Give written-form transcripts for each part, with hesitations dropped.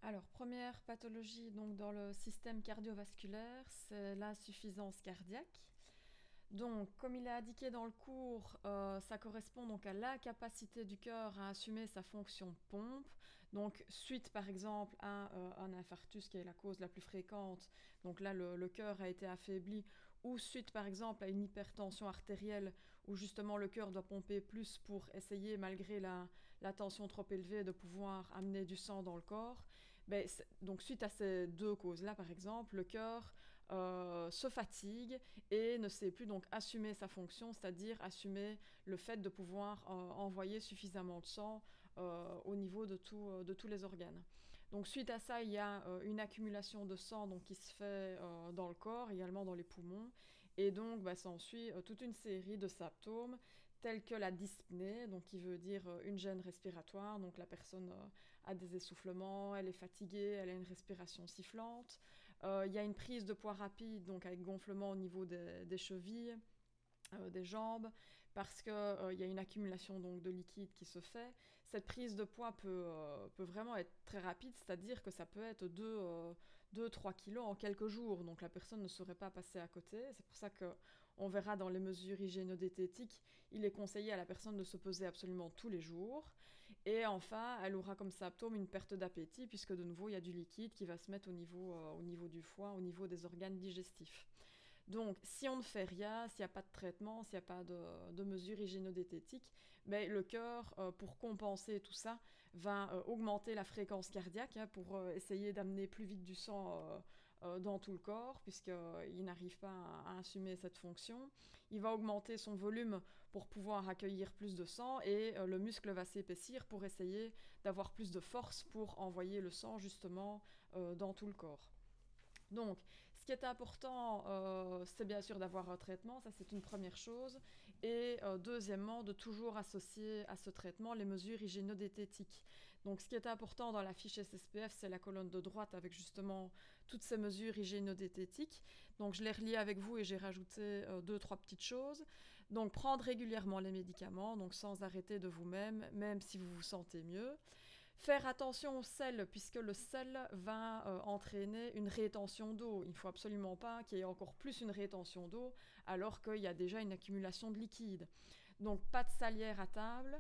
Alors, première pathologie donc dans le système cardiovasculaire, c'est l'insuffisance cardiaque. Donc, comme il est indiqué dans le cours, ça correspond donc à l'incapacité du cœur à assumer sa fonction pompe. Donc, suite par exemple à un infarctus qui est la cause la plus fréquente, donc là le cœur a été affaibli, ou suite par exemple à une hypertension artérielle où justement le cœur doit pomper plus pour essayer, malgré la tension trop élevée, de pouvoir amener du sang dans le corps. Ben, donc, suite à ces deux causes-là, par exemple, le cœur se fatigue et ne sait plus donc assumer sa fonction, c'est-à-dire assumer le fait de pouvoir envoyer suffisamment de sang au niveau de tous les organes. Donc suite à ça, il y a une accumulation de sang donc, qui se fait dans le corps, également dans les poumons, et donc bah, s'ensuit toute une série de symptômes tels que la dyspnée, donc qui veut dire une gêne respiratoire, donc la personne a des essoufflements, elle est fatiguée, elle a une respiration sifflante. Il y a une prise de poids rapide, donc avec gonflement au niveau des chevilles, des jambes, parce qu'il y a une accumulation donc, de liquide qui se fait. Cette prise de poids peut vraiment être très rapide, c'est-à-dire que ça peut être 2-3 kilos en quelques jours, donc la personne ne saurait pas passer à côté. C'est pour ça qu'on verra dans les mesures hygiénodiététiques, il est conseillé à la personne de se peser absolument tous les jours. Et enfin, elle aura comme symptôme une perte d'appétit, puisque de nouveau, il y a du liquide qui va se mettre au niveau du foie, au niveau des organes digestifs. Donc, si on ne fait rien, s'il n'y a pas de traitement, s'il n'y a pas de mesures hygiénodiététiques, ben, le cœur, pour compenser tout ça, va augmenter la fréquence cardiaque pour essayer d'amener plus vite du sang dans tout le corps, puisqu'il n'arrive pas à assumer cette fonction. Il va augmenter son volume pour pouvoir accueillir plus de sang et le muscle va s'épaissir pour essayer d'avoir plus de force pour envoyer le sang justement dans tout le corps. Donc, ce qui est important, c'est bien sûr d'avoir un traitement, ça c'est une première chose. Et deuxièmement, de toujours associer à ce traitement les mesures hygiénodiététiques. Donc, ce qui est important dans la fiche SSPF, c'est la colonne de droite avec justement toutes ces mesures hygiénodiététiques. Donc, je les relis avec vous et j'ai rajouté deux, trois petites choses. Donc, prendre régulièrement les médicaments, donc sans arrêter de vous-même, même si vous vous sentez mieux. Faire attention au sel, puisque le sel va entraîner une rétention d'eau. Il ne faut absolument pas qu'il y ait encore plus une rétention d'eau, alors qu'il y a déjà une accumulation de liquide. Donc pas de salière à table,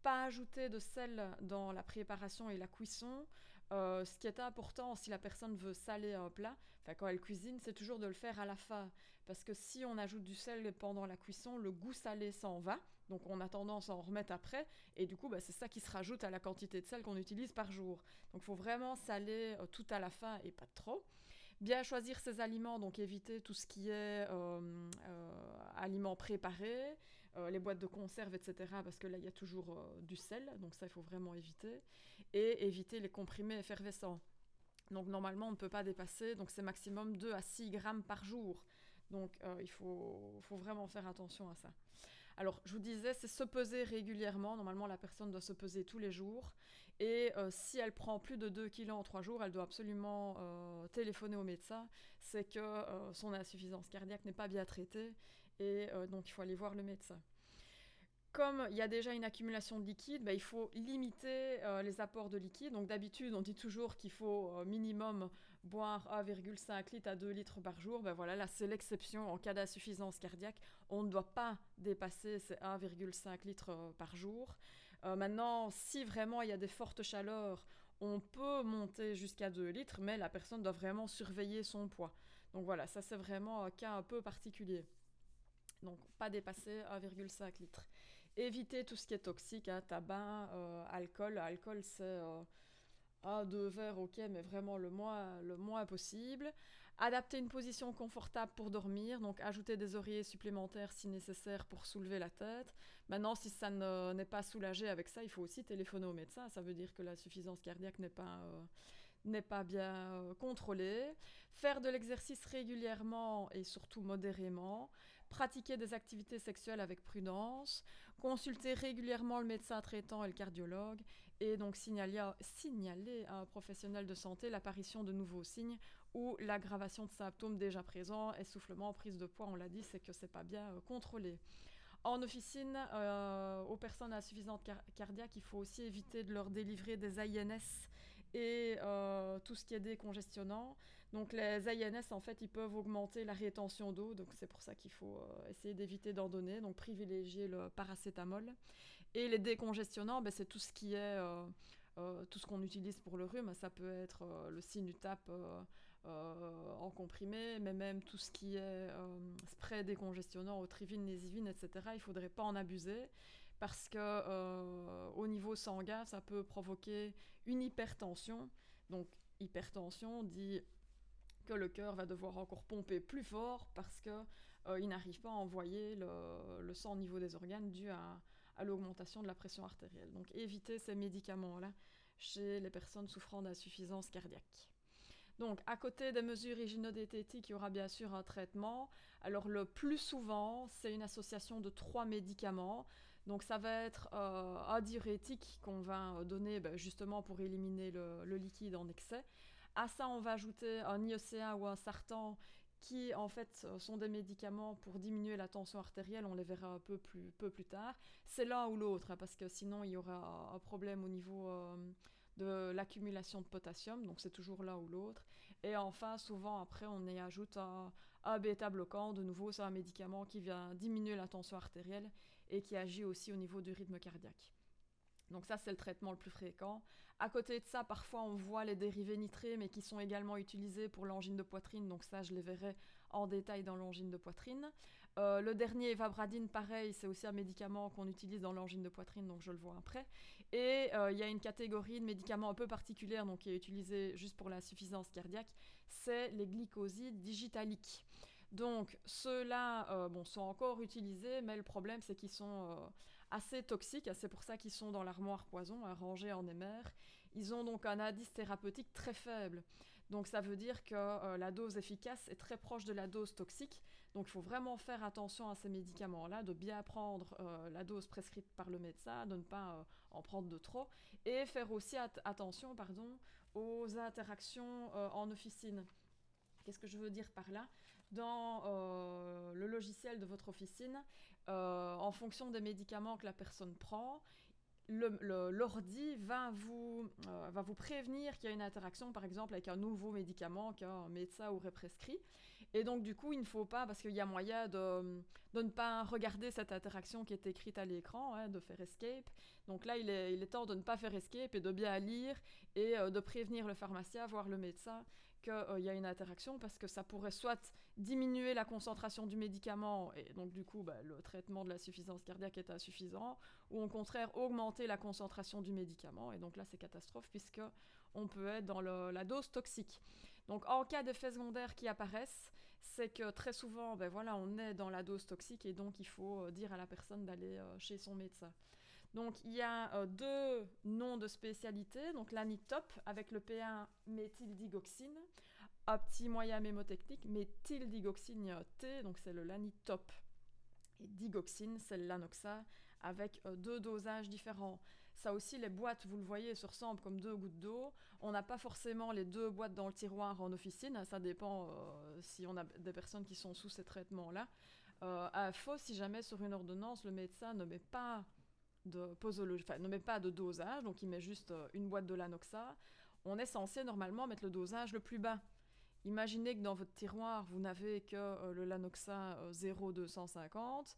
pas ajouter de sel dans la préparation et la cuisson. Ce qui est important, si la personne veut saler un plat, enfin quand elle cuisine, c'est toujours de le faire à la fin. Parce que si on ajoute du sel pendant la cuisson, le goût salé s'en va. Donc on a tendance à en remettre après. Et du coup, bah, c'est ça qui se rajoute à la quantité de sel qu'on utilise par jour. Donc il faut vraiment saler tout à la fin et pas trop. Bien choisir ses aliments, donc éviter tout ce qui est aliments préparés, les boîtes de conserve, etc. Parce que là, il y a toujours du sel, donc ça, il faut vraiment éviter. Et éviter les comprimés effervescents. Donc normalement, on ne peut pas dépasser, donc c'est maximum 2 à 6 grammes par jour. Donc il faut vraiment faire attention à ça. Alors, je vous disais, c'est se peser régulièrement. Normalement, la personne doit se peser tous les jours. Et si elle prend plus de 2 kilos en 3 jours, elle doit absolument téléphoner au médecin. C'est que son insuffisance cardiaque n'est pas bien traitée. Et donc, il faut aller voir le médecin. Comme il y a déjà une accumulation de liquide, bah, il faut limiter les apports de liquide. Donc d'habitude, on dit toujours qu'il faut minimum boire 1,5 litre à 2 litres par jour. Ben voilà, là c'est l'exception en cas d'insuffisance cardiaque. On ne doit pas dépasser ces 1,5 litres par jour. Maintenant, si vraiment il y a des fortes chaleurs, on peut monter jusqu'à 2 litres, mais la personne doit vraiment surveiller son poids. Donc voilà, ça c'est vraiment un cas un peu particulier. Donc, pas dépasser 1,5 litre. Éviter tout ce qui est toxique, hein, tabac, alcool. Alcool, c'est 2 verres, ok, mais vraiment le moins possible. Adapter une position confortable pour dormir, donc ajouter des oreillers supplémentaires si nécessaire pour soulever la tête. Maintenant, si ça n'est pas soulagé avec ça, il faut aussi téléphoner au médecin. Ça veut dire que la suffisance cardiaque n'est pas bien contrôlée. Faire de l'exercice régulièrement et surtout modérément. Pratiquer des activités sexuelles avec prudence. Consulter régulièrement le médecin traitant et le cardiologue. Et donc signaler à un professionnel de santé l'apparition de nouveaux signes ou l'aggravation de symptômes déjà présents, essoufflement, prise de poids, on l'a dit, c'est que c'est pas bien contrôlé. En officine, aux personnes à insuffisance cardiaque, il faut aussi éviter de leur délivrer des INS et tout ce qui est décongestionnant. Donc les AINS, en fait, ils peuvent augmenter la rétention d'eau, donc c'est pour ça qu'il faut essayer d'éviter d'en donner, donc privilégier le paracétamol. Et les décongestionnants, ben, c'est tout ce qui est tout ce qu'on utilise pour le rhume. Ça peut être le Sinutap en comprimé, mais même tout ce qui est spray décongestionnant, Otrivine, Nésivine, etc. Il ne faudrait pas en abuser parce que au niveau sanguin, ça peut provoquer une hypertension. Donc hypertension dit que le cœur va devoir encore pomper plus fort parce que il n'arrive pas à envoyer le sang au niveau des organes dû à l'augmentation de la pression artérielle. Donc évitez ces médicaments-là chez les personnes souffrant d'insuffisance cardiaque. Donc, à côté des mesures hygiéno-diététiques, il y aura bien sûr un traitement. Alors, le plus souvent, c'est une association de 3 médicaments. Donc, ça va être un diurétique qu'on va donner justement pour éliminer le liquide en excès. À ça, on va ajouter un IECA ou un sartan qui, en fait, sont des médicaments pour diminuer la tension artérielle. On les verra un peu plus tard. C'est l'un ou l'autre, hein, parce que sinon, il y aura un problème au niveau de l'accumulation de potassium. Donc, c'est toujours l'un ou l'autre. Et enfin, souvent, après, on y ajoute un bêta-bloquant. De nouveau, c'est un médicament qui vient diminuer la tension artérielle et qui agit aussi au niveau du rythme cardiaque. Donc ça, c'est le traitement le plus fréquent. À côté de ça, parfois, on voit les dérivés nitrés, mais qui sont également utilisés pour l'angine de poitrine. Donc ça, je les verrai en détail dans l'angine de poitrine. Le dernier, Evabradine, pareil, c'est aussi un médicament qu'on utilise dans l'angine de poitrine, donc je le vois après. Et il y a une catégorie de médicaments un peu particulière, donc qui est utilisée juste pour l'insuffisance cardiaque, c'est les glycosides digitaliques. Donc ceux-là sont encore utilisés, mais le problème c'est qu'ils sont assez toxiques, c'est pour ça qu'ils sont dans l'armoire poison, rangés en émer. Ils ont donc un indice thérapeutique très faible. Donc ça veut dire que la dose efficace est très proche de la dose toxique. Donc il faut vraiment faire attention à ces médicaments-là, de bien prendre la dose prescrite par le médecin, de ne pas en prendre de trop, et faire aussi attention aux interactions en officine. Qu'est-ce que je veux dire par là ? Dans le logiciel de votre officine, en fonction des médicaments que la personne prend, l'ordi va vous prévenir qu'il y a une interaction, par exemple, avec un nouveau médicament qu'un médecin aurait prescrit. Et donc, du coup, il ne faut pas, parce qu'il y a moyen de ne pas regarder cette interaction qui est écrite à l'écran, de faire escape. Donc là, il est temps de ne pas faire escape et de bien lire et de prévenir le pharmacien, voire le médecin, qu'il y a une interaction, parce que ça pourrait soit diminuer la concentration du médicament, et donc du coup, le traitement de l'insuffisance cardiaque est insuffisant, ou au contraire, augmenter la concentration du médicament, et donc là, c'est catastrophe, puisqu'on peut être dans la dose toxique. Donc en cas d'effets secondaires qui apparaissent, c'est que très souvent, on est dans la dose toxique, et donc il faut dire à la personne d'aller chez son médecin. Donc il y a deux noms de spécialité, donc l'anitop avec le P1-méthyldigoxine, un petit moyen mémotechnique, méthyldigoxine T, donc c'est le lanitop, et digoxine, c'est l'anoxa, avec deux dosages différents. Ça aussi, les boîtes, vous le voyez, se ressemblent comme deux gouttes d'eau. On n'a pas forcément les deux boîtes dans le tiroir en officine, ça dépend si on a des personnes qui sont sous ces traitements-là. Info, si jamais sur une ordonnance, le médecin ne met pas de posologie, ne met pas de dosage, donc il met juste une boîte de l'anoxa, on est censé normalement mettre le dosage le plus bas. Imaginez que dans votre tiroir, vous n'avez que le Lanoxa 0,250,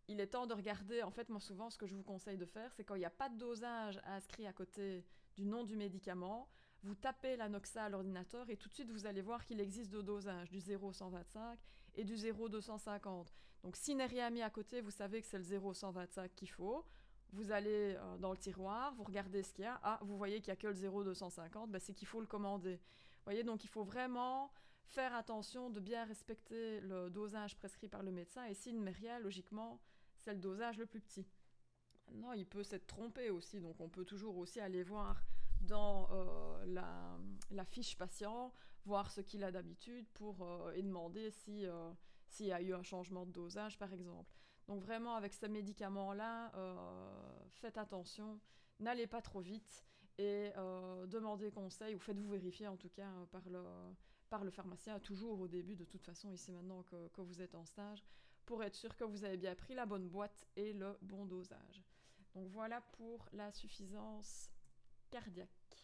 il est temps de regarder. En fait, moi souvent, ce que je vous conseille de faire, c'est quand il n'y a pas de dosage inscrit à côté du nom du médicament, vous tapez l'anoxa à l'ordinateur et tout de suite, vous allez voir qu'il existe deux dosages, du 0,125 et du 0,250. Donc, s'il n'est rien mis à côté, vous savez que c'est le 0,125 qu'il faut. Vous allez dans le tiroir, vous regardez ce qu'il y a. Ah, vous voyez qu'il n'y a que le 0,250, c'est qu'il faut le commander. Vous voyez, donc il faut vraiment faire attention de bien respecter le dosage prescrit par le médecin. Et s'il ne met rien, logiquement, c'est le dosage le plus petit. Maintenant, il peut s'être trompé aussi, donc on peut toujours aussi aller voir dans la fiche patient, voir ce qu'il a d'habitude et demander s'il y a eu un changement de dosage, par exemple. Donc vraiment, avec ces médicaments-là, faites attention, n'allez pas trop vite et demandez conseil, ou faites-vous vérifier en tout cas par le pharmacien, toujours au début, de toute façon, ici maintenant que vous êtes en stage, pour être sûr que vous avez bien pris la bonne boîte et le bon dosage. Donc voilà pour la suffisance cardiaque.